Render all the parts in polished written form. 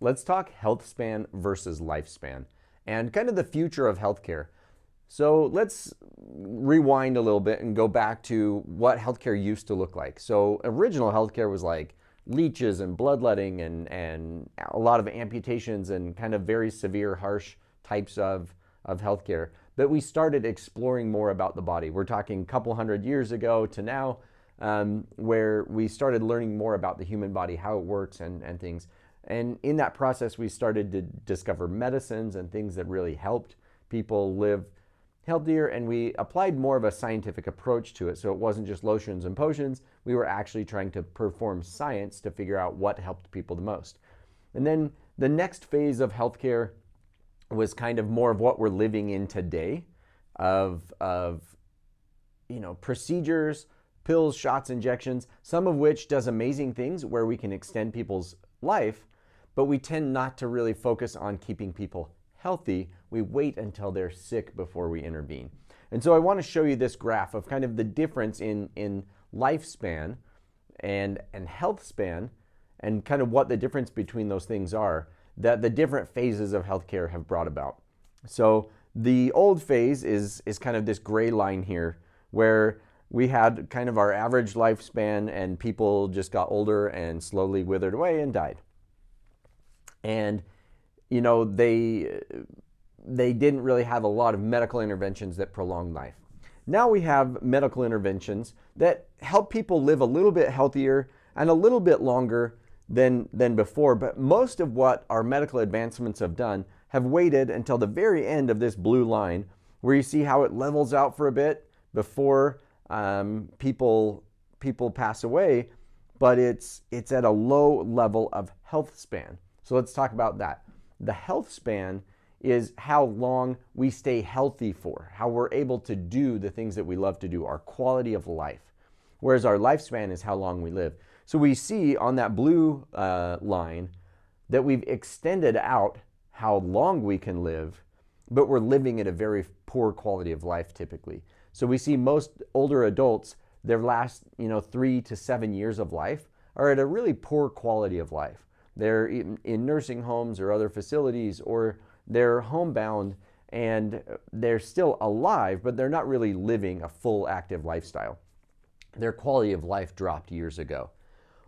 let's talk health span versus lifespan and kind of the future of healthcare. So let's rewind a little bit and go back to what healthcare used to look like. So original healthcare was like leeches and bloodletting and a lot of amputations and kind of very severe, harsh types of healthcare. But we started exploring more about the body. We're talking a couple hundred years ago to now, where we started learning more about the human body, how it works and things. And in that process, we started to discover medicines and things that really helped people live healthier, and we applied more of a scientific approach to it. So it wasn't just lotions and potions. We were actually trying to perform science to figure out what helped people the most. And then the next phase of healthcare was kind of more of what we're living in today, of procedures, pills, shots, injections, some of which does amazing things where we can extend people's life, but we tend not to really focus on keeping people healthy. We wait until they're sick before we intervene. And so I want to show you this graph of kind of the difference in lifespan and health span, and kind of what the difference between those things are, that the different phases of healthcare have brought about. So the old phase is kind of this gray line here, where we had kind of our average lifespan and people just got older and slowly withered away and died. And they didn't really have a lot of medical interventions that prolonged life. Now we have medical interventions that help people live a little bit healthier and a little bit longer than before, but most of what our medical advancements have done have waited until the very end of this blue line, where you see how it levels out for a bit before people pass away, but it's at a low level of health span. So let's talk about that. The health span is how long we stay healthy for, how we're able to do the things that we love to do, our quality of life. Whereas our lifespan is how long we live. So we see on that blue line that we've extended out how long we can live, but we're living at a very poor quality of life typically. So we see most older adults, their last 3 to 7 years of life are at a really poor quality of life. They're in nursing homes or other facilities, or they're homebound and they're still alive, but they're not really living a full active lifestyle. Their quality of life dropped years ago.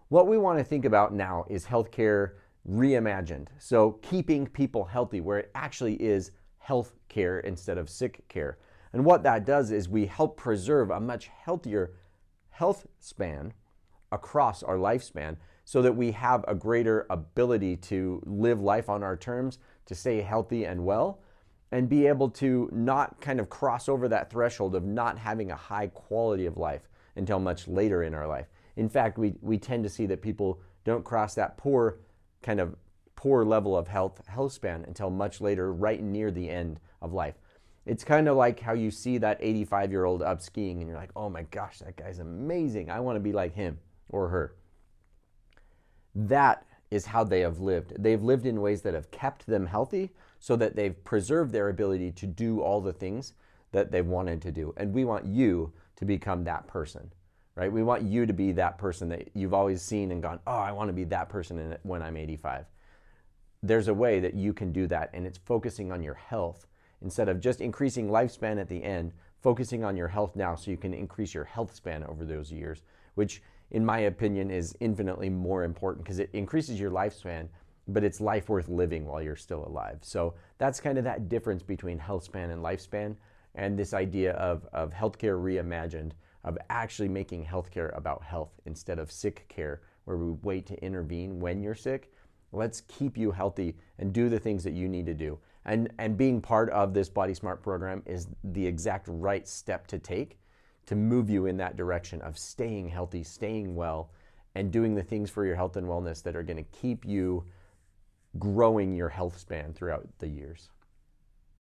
What we want to think about now is healthcare reimagined. So keeping people healthy, where it actually is health care instead of sick care. And what that does is we help preserve a much healthier health span across our lifespan, so that we have a greater ability to live life on our terms, to stay healthy and well, and be able to not kind of cross over that threshold of not having a high quality of life until much later in our life. In fact, we tend to see that people don't cross that poor level of health span until much later, right near the end of life. It's kind of like how you see that 85-year-old up skiing and you're like, oh my gosh, that guy's amazing. I want to be like him or her. That is how they have lived. They've lived in ways that have kept them healthy, so that they've preserved their ability to do all the things that they've wanted to do. And we want you to become that person, right? We want you to be that person that you've always seen and gone, oh, I want to be that person when I'm 85. There's a way that you can do that, and it's focusing on your health instead of just increasing lifespan at the end, focusing on your health now so you can increase your health span over those years, which in my opinion is infinitely more important, because it increases your lifespan, but it's life worth living while you're still alive. So that's kind of that difference between health span and lifespan, and this idea of healthcare reimagined, of actually making healthcare about health instead of sick care, where we wait to intervene when you're sick. Let's keep you healthy and do the things that you need to do. And being part of this Body Smart program is the exact right step to take to move you in that direction of staying healthy, staying well, and doing the things for your health and wellness that are going to keep you growing your health span throughout the years.